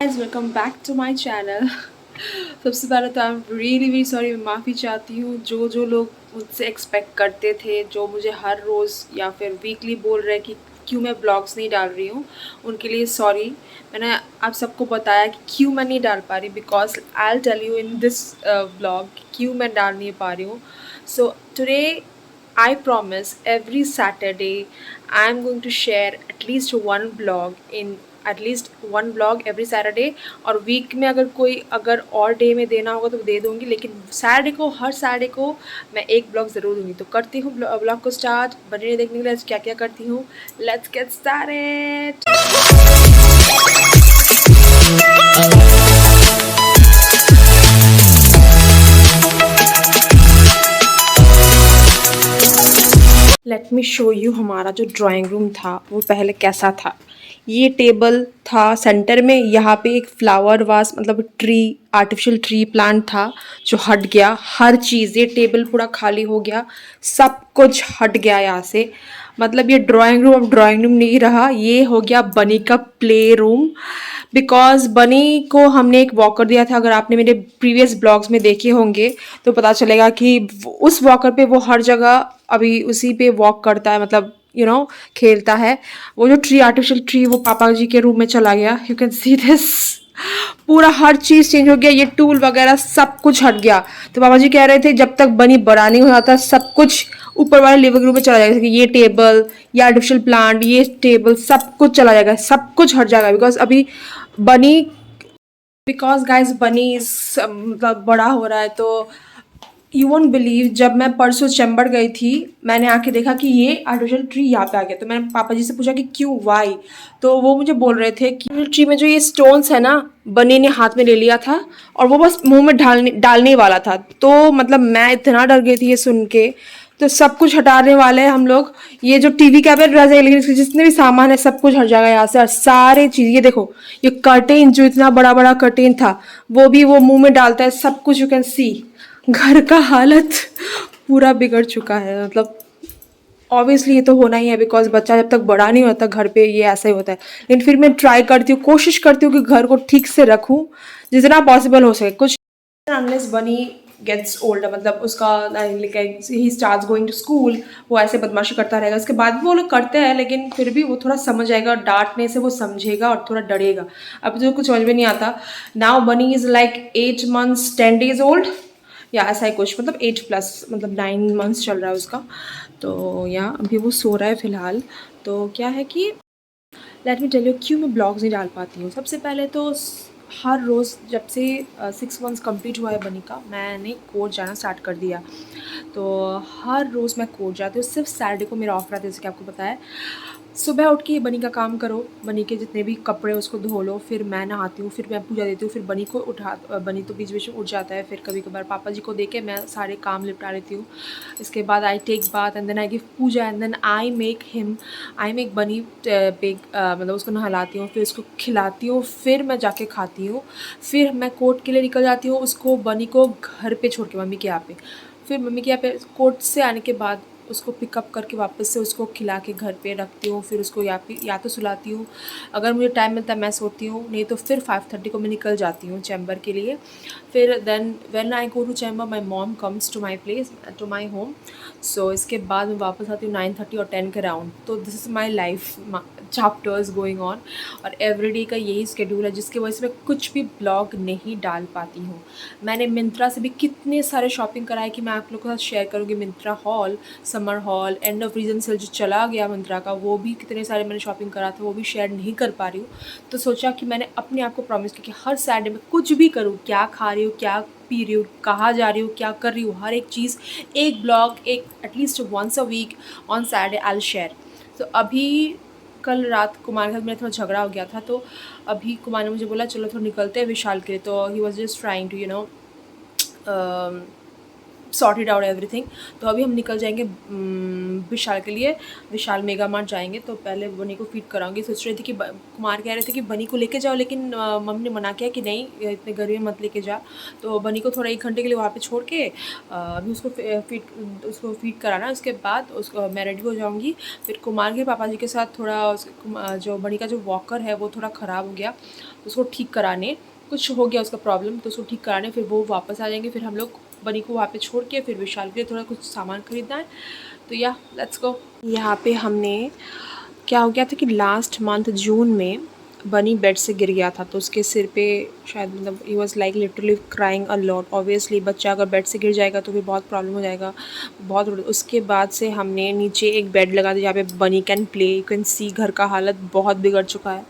Guys welcome back to my channel. सबसे पहले तो I am really very sorry, मैं माफ़ी चाहती हूँ। जो लोग मुझसे एक्सपेक्ट करते थे, जो मुझे हर रोज़ या फिर वीकली बोल रहे कि क्यों मैं ब्लॉग्स नहीं डाल रही हूँ, उनके लिए सॉरी। मैंने आप सबको बताया कि क्यों मैं नहीं डाल पा रही, because I will tell you in this blog क्यों मैं डाल नहीं पा रही हूँ। So today I promise every Saturday I am going to share at least one blog in at least one blog every Saturday। और वीक में अगर और डे में देना होगा तो दे दूँगी, लेकिन सैटरडे को, हर सैटरडे को मैं एक ब्लॉग ज़रूर दूँगी। तो करती हूँ ब्लॉग को स्टार्ट। बने रहिए देखने के लिए क्या क्या करती हूँ। Let's get started. Late me show you हमारा जो ड्राइंग रूम था वो पहले कैसा था। ये टेबल था सेंटर में, यहाँ पे एक फ्लावर वास मतलब ट्री, आर्टिफिशियल ट्री प्लांट था जो हट गया। हर चीज़, ये टेबल पूरा खाली हो गया, सब कुछ हट गया यहाँ से। मतलब ये ड्राइंग रूम अब ड्राइंग रूम नहीं रहा, ये हो गया बनी का प्ले रूम। बिकॉज बनी को हमने एक वॉकर दिया था। अगर आपने मेरे प्रीवियस ब्लॉग्स में देखे होंगे तो पता चलेगा कि उस वॉकर पे वो हर जगह अभी उसी पे वॉक करता है, मतलब खेलता है। वो जो ट्री, आर्टिफिशियल ट्री, वो पापा जी के रूम में चला गया। यू कैन सी दिस, पूरा हर चीज़ चेंज हो गया। ये टूल वगैरह सब कुछ हट गया। तो पापा जी कह रहे थे जब तक बनी बड़ा नहीं हो जाता सब कुछ ऊपर वाले लिविंग रूम में चला जाएगा। ये टेबल, ये आर्टिफिशियल प्लांट, ये टेबल, सब कुछ चला जाएगा, सब कुछ हट जाएगा। बिकॉज अभी बनी, बिकॉज गाइज बनी मतलब बड़ा हो रहा है। तो यू वोंट बिलीव, जब मैं परसों चैम्बर गई थी मैंने आके देखा कि ये आर्टिफिशियल ट्री यहाँ पे आ गया। तो मैंने पापा जी से पूछा कि क्यों, वाई। तो वो मुझे बोल रहे थे कि ट्री में जो ये स्टोन्स है ना, बनी ने हाथ में ले लिया था और वो बस मुंह में डालने वाला था। तो मतलब मैं इतना डर गई थी ये सुन के। तो सब कुछ हटाने वाले हैं हम लोग। ये जो टीवी कैबिनेट रह जाएगा, लेकिन इसके जितने भी सामान है सब कुछ हट जाएगा यहाँ से। और सारे चीज़, ये देखो, ये कर्टेन, जो इतना बड़ा बड़ा कर्टेन था वो भी वो मुंह में डालता है, सब कुछ। यू कैन सी घर का हालत पूरा बिगड़ चुका है। मतलब ऑब्वियसली ये तो होना ही है, बिकॉज बच्चा जब तक बड़ा नहीं होता घर पे ये ऐसा ही होता है। लेकिन फिर मैं ट्राई करती हूँ, कोशिश करती हूँ कि घर को ठीक से रखूँ जितना पॉसिबल हो सके। कुछ अनलेस बनी गेट्स ओल्डर, मतलब उसका ही स्टार्ट्स गोइंग टू स्कूल, वो ऐसे बदमाशी करता रहेगा। उसके बाद भी वो लोग करते हैं, लेकिन फिर भी वो थोड़ा समझ जाएगा, डांटने से वो समझेगा और थोड़ा डरेगा। अब तो कुछ समझ में नहीं आता। नाउ बनी is like 8 months 10 days old, या ऐसा ही कुछ, मतलब 8+, मतलब 9 months चल रहा है उसका। तो या अभी वो सो रहा है फ़िलहाल। तो क्या है कि लेट मी टेल यू क्यों मैं ब्लॉग्स नहीं डाल पाती हूँ। सबसे पहले तो हर रोज़ जब से 6 months कंप्लीट हुआ है बनी का, मैंने कोर्ट जाना स्टार्ट कर दिया। तो हर रोज़ मैं कोर्ट जाती हूँ, सिर्फ सैटरडे को मेरा ऑफ रहता है, जैसे कि आपको पता है। सुबह उठ के बनी का काम करो, बनी के जितने भी कपड़े उसको धो लो, फिर मैं नहाती हूँ, फिर मैं पूजा देती हूँ, फिर बनी को बनी तो बीच बीच में उठ जाता है। फिर कभी कभार पापा जी को दे के मैं सारे काम निपटा लेती हूँ। इसके बाद I take bath and then I give puja and then I make Bunny bag, मतलब उसको नहलाती हूँ, फिर उसको खिलाती हूँ, फिर मैं जाके खाती हूँ। फिर मैं कोर्ट के लिए निकल जाती हूँ, उसको बनी को घर पे छोड़ के मम्मी के यहाँ पे। फिर मम्मी के यहाँ पे कोर्ट से आने के बाद उसको पिकअप करके वापस से उसको खिला के घर पे रखती हूँ। फिर उसको या तो सुलाती हूँ, अगर मुझे टाइम मिलता है मैं सोती हूँ, नहीं तो फिर 5:30 को मैं निकल जाती हूँ चैम्बर के लिए। फिर then when I go to chamber my mom comes to my place, to my home. So इसके बाद मैं वापस आती हूँ 9:30 और 10 के अराउंड। तो this is my life chapters going on, और एवरीडे का यही स्केड्यूल है, जिसकी वजह से मैं कुछ भी ब्लॉग नहीं डाल पाती हूँ। मैंने मिंत्रा से भी कितने सारे शॉपिंग कराए कि मैं आप लोगों के साथ शेयर करूँगी। Myntra haul, summer haul, end of season sale जो चला गया मिंत्रा का, वो भी कितने सारे मैंने शॉपिंग करा था, वो भी शेयर नहीं कर पा रही हूँ। तो सोचा कि मैंने अपने आप को प्रॉमिस किया कि हर सैटरडे में कुछ भी करूँ, क्या खा रही हूँ, क्या पी रही हूँ, कहाँ जा रही हूँ, क्या कर रही हूँ, हर एक चीज़, एक ब्लॉग, एक at least once a week on Saturday I will share. तो अभी कल रात कुमार के साथ मेरा थोड़ा झगड़ा हो गया था, तो अभी कुमार ने मुझे बोला चलो थोड़ा निकलते हैं विशाल के लिए। तो he was just trying to sorted out everything. तो अभी हम निकल जाएंगे विशाल के लिए, विशाल मेगा मार्ट जाएंगे। तो पहले बनी को फीड कराऊंगी। सोच रही थी कि कुमार कह रहे थे कि बनी को लेके जाओ, लेकिन मम्मी ने मना किया कि नहीं, इतने गर्मी में मत लेके जा। तो बनी को थोड़ा 1 घंटे के लिए वहाँ पे छोड़ के अभी उसको फीड कराना। उसके बाद उसको मैं रेडी हो जाऊँगी। फिर कुमार के पापा जी के साथ थोड़ा जो बनी का जो वॉकर है वो थोड़ा ख़राब हो गया, तो उसको ठीक कराने, कुछ हो गया उसका प्रॉब्लम, तो उसको ठीक कराने फिर वो वापस आ जाएंगे। फिर हम लोग बनी को वहाँ पे छोड़ के फिर विशाल के लिए थोड़ा कुछ सामान खरीदना है। तो या लेट्स गो। यहाँ पे हमने क्या हो गया था कि लास्ट मंथ जून में बनी बेड से गिर गया था, तो उसके सिर पे शायद मतलब he was like literally crying a lot. Obviously बच्चा अगर बेड से गिर जाएगा तो फिर बहुत प्रॉब्लम हो जाएगा, बहुत। उसके बाद से हमने नीचे एक बेड लगा दिया जहाँ पे बनी can play. You can see घर का हालत बहुत बिगड़ चुका है,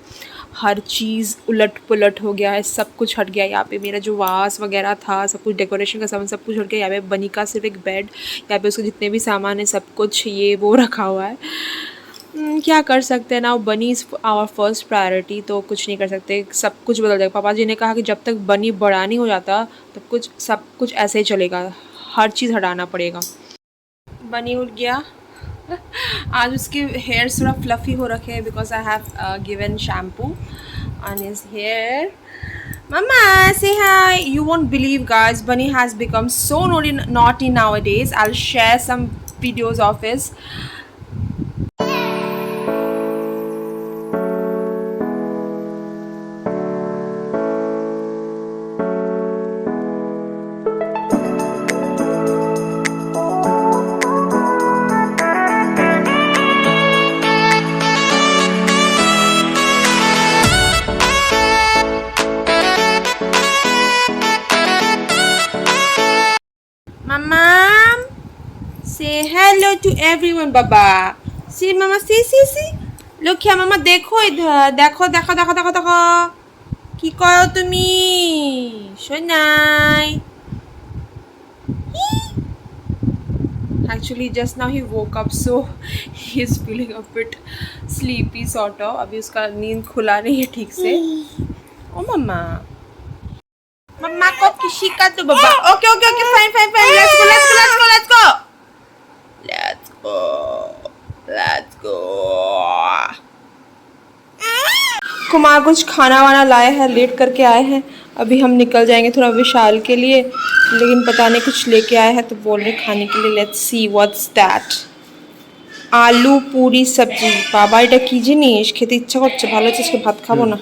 हर चीज़ उलट पुलट हो गया है, सब कुछ हट गया। यहाँ पे मेरा जो वास वगैरह था, सब कुछ डेकोरेशन का सामान सब कुछ हट गया। यहाँ पे बनी का सिर्फ एक बेड, यहाँ पे उसके जितने भी सामान है सब कुछ ये वो रखा हुआ है। क्या कर सकते हैं ना, बनी इज़ आवर फर्स्ट प्रायोरिटी, तो कुछ नहीं कर सकते, सब कुछ बदल जाएगा। पापा जी ने कहा कि जब तक बनी बड़ा नहीं हो जाता तब सब कुछ ऐसे ही चलेगा, हर चीज़ हटाना पड़ेगा। बनी उठ गया। आज उसके हेयर थोड़ा फ्लफ़ी हो रखे हैं because I have given shampoo on his hair. Mama, say hi. You won't believe, guys. Bunny has become so naughty nowadays. I'll share some videos of his. Mama, say hello to everyone, Baba. See, Mama, see. Look here, Mama. देखो इधर, देखो। কি করো তুমি? Sonai. Actually, just now he woke up, so he is feeling a bit sleepy sort of. अभी उसका नींद खुला नहीं है ठीक से। ओ मम्मा, मम्मा को किसी का तो बाबा। Okay, fine. Let's go. Kumar कुछ खाना वाना लाए हैं, लेट करके आए हैं। अभी हम निकल जाएंगे थोड़ा विशाल के लिए, लेकिन पता नहीं कुछ लेके आए हैं, तो बोल रहे खाने के लिए। Let's see what's that. आलू पूरी सब्जी। बाबा এটা কি জিনিস, খেতে ইচ্ছা করছে, ভালো হচ্ছে, আজকে ভাত খাবো না।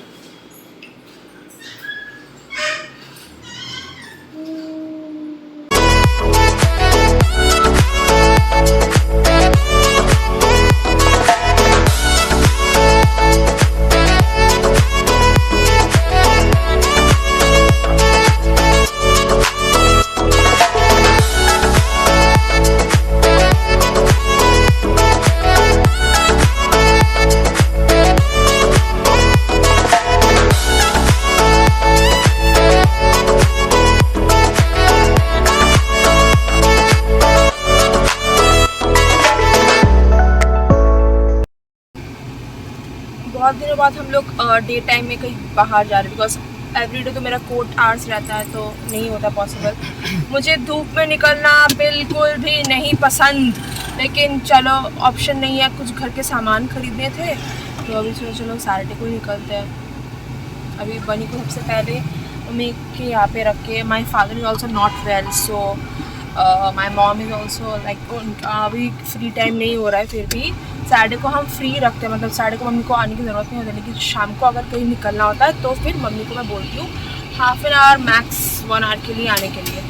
बहुत दिनों बाद हम लोग डे टाइम में कहीं बाहर जा रहे हैं, बिकॉज एवरीडे तो मेरा कोर्ट आवर्स रहता है, तो नहीं होता पॉसिबल। मुझे धूप में निकलना बिल्कुल भी नहीं पसंद, लेकिन चलो ऑप्शन नहीं है, कुछ घर के सामान खरीदने थे, तो अभी चलो सैटरडे को ही निकलते हैं। अभी बनी को सबसे पहले मम्मी के यहाँ पे रख के, my father is also not well, so my mom is also like अभी फ्री टाइम नहीं हो रहा है, फिर भी सैटरडे को हम फ्री रखते हैं, मतलब सैटरडे को मम्मी को आने की ज़रूरत नहीं होती, लेकिन शाम को अगर कहीं निकलना होता है तो फिर मम्मी को मैं बोलती हूँ half an hour max 1 hour के लिए आने के लिए।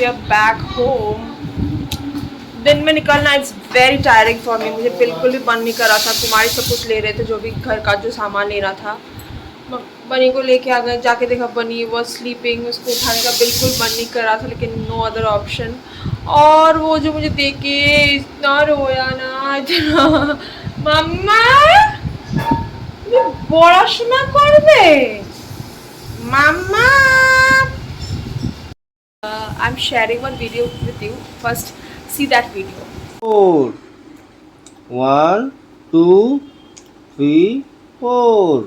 are back home. दिन में निकलना it's very tiring for me. मुझे बिल्कुल भी मन नहीं कर रहा था. कुमारी सब कुछ ले रहे थे, जो भी घर का जो सामान लेना था. बनी को लेके आ गए. जाके देखा बनी वॉज स्लीपिंग. उसको उठाने का बिल्कुल मन नहीं कर रहा था, लेकिन नो अदर ऑप्शन. और वो जो मुझे देख के इतना रोया ना, इतना मम्मा পড়াশোনা করবে মাম্মা. I'm sharing one video with you. First, see that video. 4 1 2 3 4.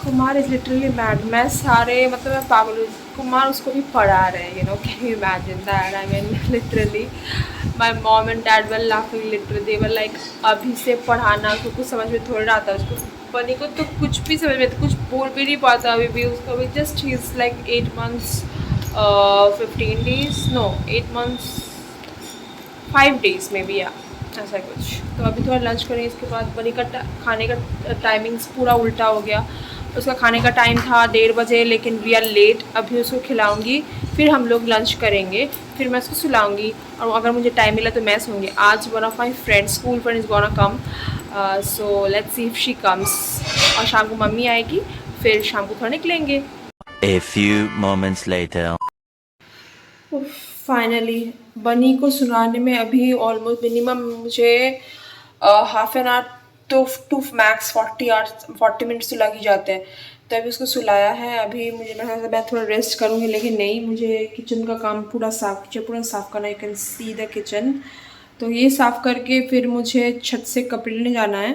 Kumar is literally mad. मैं सारे मतलब मैं पागल हूँ. कुमार उसको भी पढ़ा रहे हैं. Can you imagine that? I mean literally my mom and dad were laughing. Literally they were like अभी से पढ़ाना. उसको कुछ समझ में थोड़ा आता है. उसको बनी को तो कुछ भी समझ में, कुछ बोल भी नहीं पाता अभी भी. उसको अभी जस्ट ही is like 8 months 15 days, no 8 months 5 days may be, या ऐसा कुछ. तो अभी थोड़ा लंच करें. इसके बाद बनी का खाने का टाइमिंग्स पूरा उल्टा हो गया. उसका खाने का टाइम था 1:30 बजे, लेकिन वी आर लेट. अभी उसको खिलाऊंगी, फिर हम लोग लंच करेंगे, फिर मैं उसको सुलाऊंगी. और अगर मुझे टाइम मिला तो मैं सोऊंगी. आज one of my friends, school friend is gonna come, so let's see if she comes. और शाम को मम्मी आएगी, फिर शाम को थोड़ा निकलेंगे. A few moments later. Finally Bunny को सुनाने में अभी ऑलमोस्ट मिनिमम मुझे half an hour to max 40 minutes तो लग ही जाते हैं. तो अभी उसको सुलाया है. अभी मुझे लगा मैं थोड़ा रेस्ट करूँगी, लेकिन नहीं, मुझे किचन का काम पूरा साफ़ करना. You can see the kitchen. तो ये साफ़ करके फिर मुझे छत से कपड़े लेने जाना है.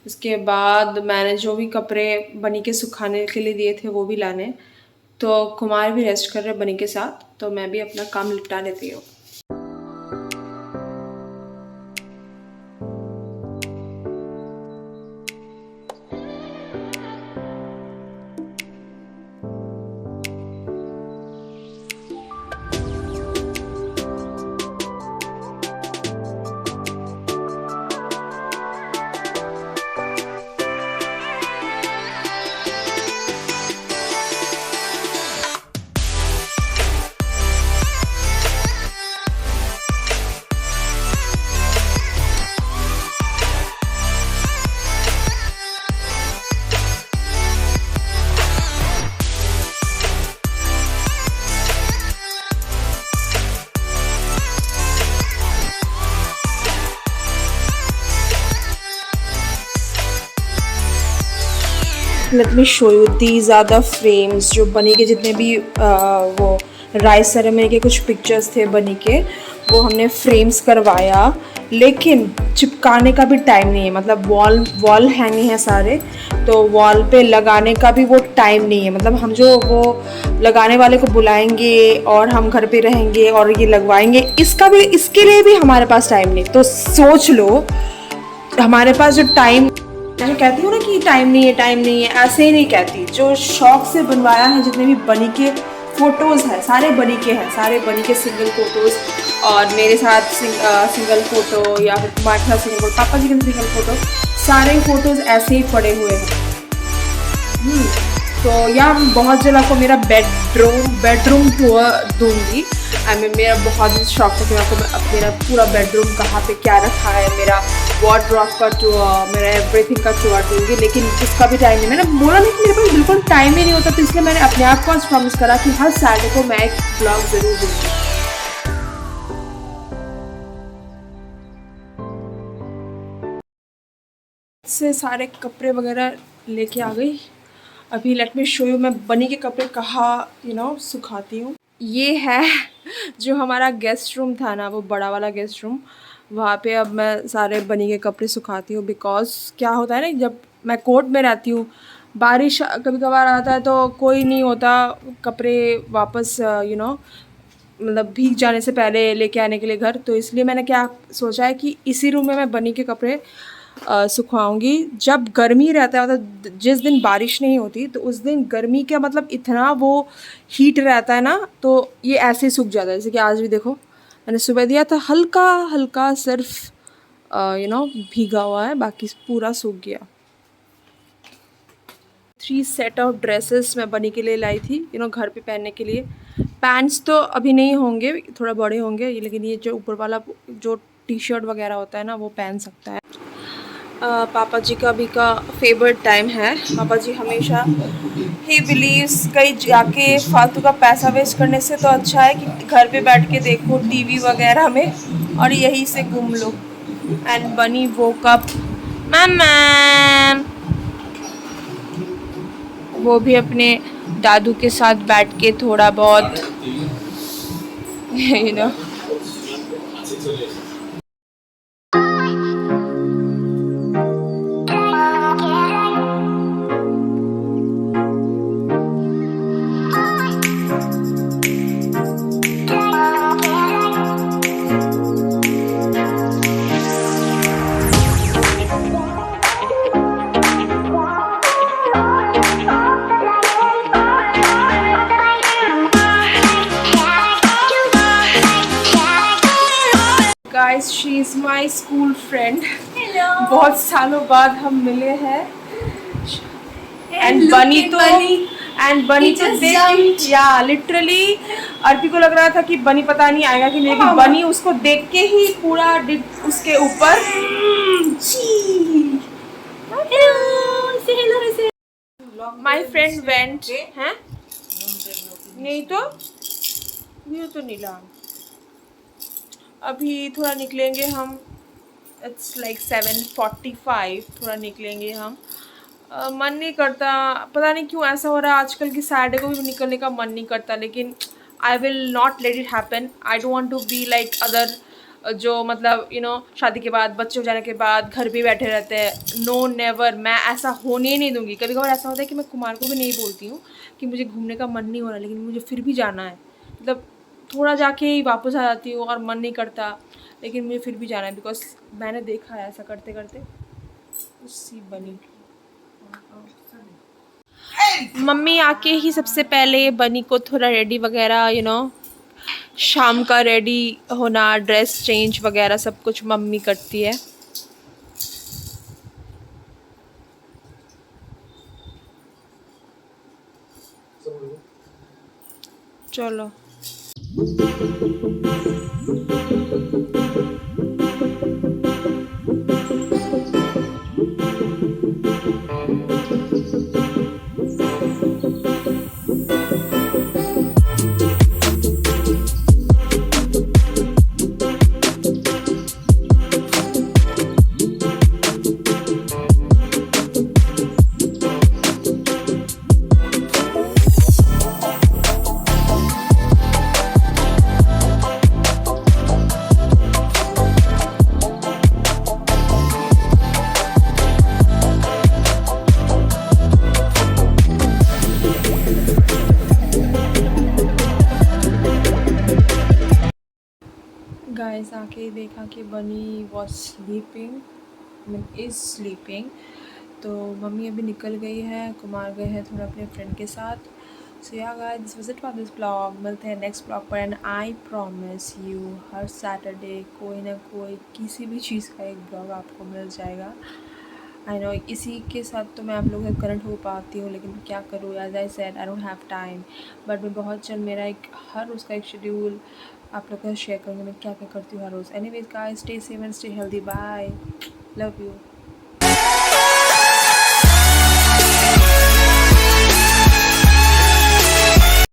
उसके बाद मैंने जो भी कपड़े बनी के सुखाने के लिए दिए थे वो भी लाने. तो कुमार भी रेस्ट कर रहे बनी के साथ, तो मैं भी अपना काम निपटा लेती हूँ. Let me show you. These are the frames. जो बनी के जितने भी वो राइस सेरेमनी के कुछ पिक्चर्स थे बनी के, वो हमने फ्रेम्स करवाया. लेकिन चिपकाने का भी टाइम नहीं है. मतलब वॉल हैंगिंग है सारे, तो वॉल पे लगाने का भी वो टाइम नहीं है. मतलब हम जो वो लगाने वाले को बुलाएंगे और हम घर पे रहेंगे और ये लगवाएंगे, इसके लिए भी हमारे पास टाइम नहीं. तो सोच लो, हमारे पास जो टाइम, जो कहती हूँ ना कि टाइम नहीं है, ऐसे ही नहीं कहती. जो शौक से बनवाया है, जितने भी बनी के फ़ोटोज़ हैं सारे बनी के हैं. सारे बनी के सिंगल फ़ोटोज़, और मेरे साथ सिंगल फ़ोटो, या फिर कुमार के साथ सिंगल फ़ोटो, पापा जी के सिंगल फ़ोटो, सारे फ़ोटोज़ ऐसे ही पड़े हुए हैं. तो या बहुत जल्द आपको मेरा बेडरूम टूर दूंगी. आई मीन मेरा बहुत शौक है कि आपको मेरा पूरा बेडरूम कहाँ पे क्या रखा है, मेरा वार्डरोब का टूर, मेरा एवरीथिंग का टूर दूंगी. लेकिन उसका भी टाइम नहीं. मैंने बोला नहीं कि मेरे पास बिल्कुल टाइम ही नहीं होता, तो इसलिए मैंने अपने आप को आज प्रॉमिस करा कि हर सैटरडे को मैं एक ब्लॉग ज़रूर दूँगी. से सारे कपड़े वगैरह लेके आ गई. अभी लेट मी शो यू मैं बनी के कपड़े कहाँ सुखाती हूँ. ये है जो हमारा गेस्ट रूम था ना, वो बड़ा वाला गेस्ट रूम, वहाँ पे अब मैं सारे बनी के कपड़े सुखाती हूँ. बिकॉज क्या होता है ना, जब मैं कोर्ट में रहती हूँ, बारिश कभी कभार आता है तो कोई नहीं होता कपड़े वापस मतलब भीग जाने से पहले लेके आने के लिए घर. तो इसलिए मैंने क्या सोचा है कि इसी रूम में मैं बनी के कपड़े सुखाऊंगी. जब गर्मी रहता है, मतलब जिस दिन बारिश नहीं होती, तो उस दिन गर्मी का मतलब इतना वो हीट रहता है ना, तो ये ऐसे ही सूख जाता है. जैसे कि आज भी देखो, मैंने सुबह दिया था, हल्का हल्का सिर्फ भीगा हुआ है, बाकी पूरा सूख गया. 3 सेट ऑफ ड्रेसेस मैं बनी के लिए लाई थी, घर पे पहनने के लिए। पैंट्स तो अभी नहीं होंगे, थोड़ा बड़े होंगे ये, लेकिन ये जो ऊपर वाला जो टी शर्ट वगैरह होता है ना, वो पहन सकता है। पापा जी का भी का फेवरेट टाइम है। पापा जी हमेशा ही बिलीव्स कहीं जाके फालतू का पैसा वेस्ट करने से तो अच्छा है कि घर पे बैठ के देखो टीवी वगैरह में और यहीं से घूम लो। एंड बनी वोक अप, मैम वो भी अपने दादू के साथ बैठ के थोड़ा बहुत you know guys, she is my school friend. बहुत सालों बाद हम मिले हैं। एंड बनी तो देख, या लिटरली अर्पी को लग रहा था कि बनी पता नहीं आएगा कि नहीं, लेकिन बनी उसको देख के ही पूरा उसके ऊपर माई फ्रेंड वेंट हैं। नहीं तो नीला अभी थोड़ा निकलेंगे हम। इट्स लाइक 7:45, थोड़ा निकलेंगे हम। मन नहीं करता, पता नहीं क्यों ऐसा हो रहा है आजकल कि सैटरडे को भी निकलने का मन नहीं करता, लेकिन I will not let it happen. I don't want to be like other, जो मतलब शादी के बाद, बच्चे हो जाने के बाद घर पे बैठे रहते हैं। नो नेवर, मैं ऐसा होने ही नहीं दूंगी। कभी कभार ऐसा होता है कि मैं कुमार को भी नहीं बोलती हूँ कि मुझे घूमने का मन नहीं हो रहा, लेकिन मुझे फिर भी जाना है। मतलब थोड़ा जाके ही वापस आ जाती हूँ और मन नहीं करता, लेकिन मुझे फिर भी जाना है, बिकॉज मैंने देखा है ऐसा करते करते। सी बनी मम्मी आके ही सबसे पहले बनी को थोड़ा रेडी वगैरह शाम का रेडी होना, ड्रेस चेंज वगैरह सब कुछ मम्मी करती है। चलो गाइस, आके देखा कि बनी was sleeping, mean is sleeping. तो मम्मी अभी निकल गई है, कुमार गए हैं थोड़ा अपने फ्रेंड के साथ। सो या guys, this was it for this blog. मिलते हैं नेक्स्ट ब्लॉग पर। And I promise you her Saturday कोई ना कोई किसी भी चीज़ का एक ब्लॉग आपको मिल जाएगा। आई नो इसी के साथ तो मैं आप लोगों से कनेक्ट हो पाती हूँ, लेकिन क्या करूँ, as I said I don't have time. But मैं बहुत जल्द मेरा एक हर रोज़ का एक शेड्यूल आप लोगों के साथ शेयर करूँगी, मैं क्या क्या करती हूँ हर रोज़। Anyways guys, stay safe and stay healthy. Bye, love you.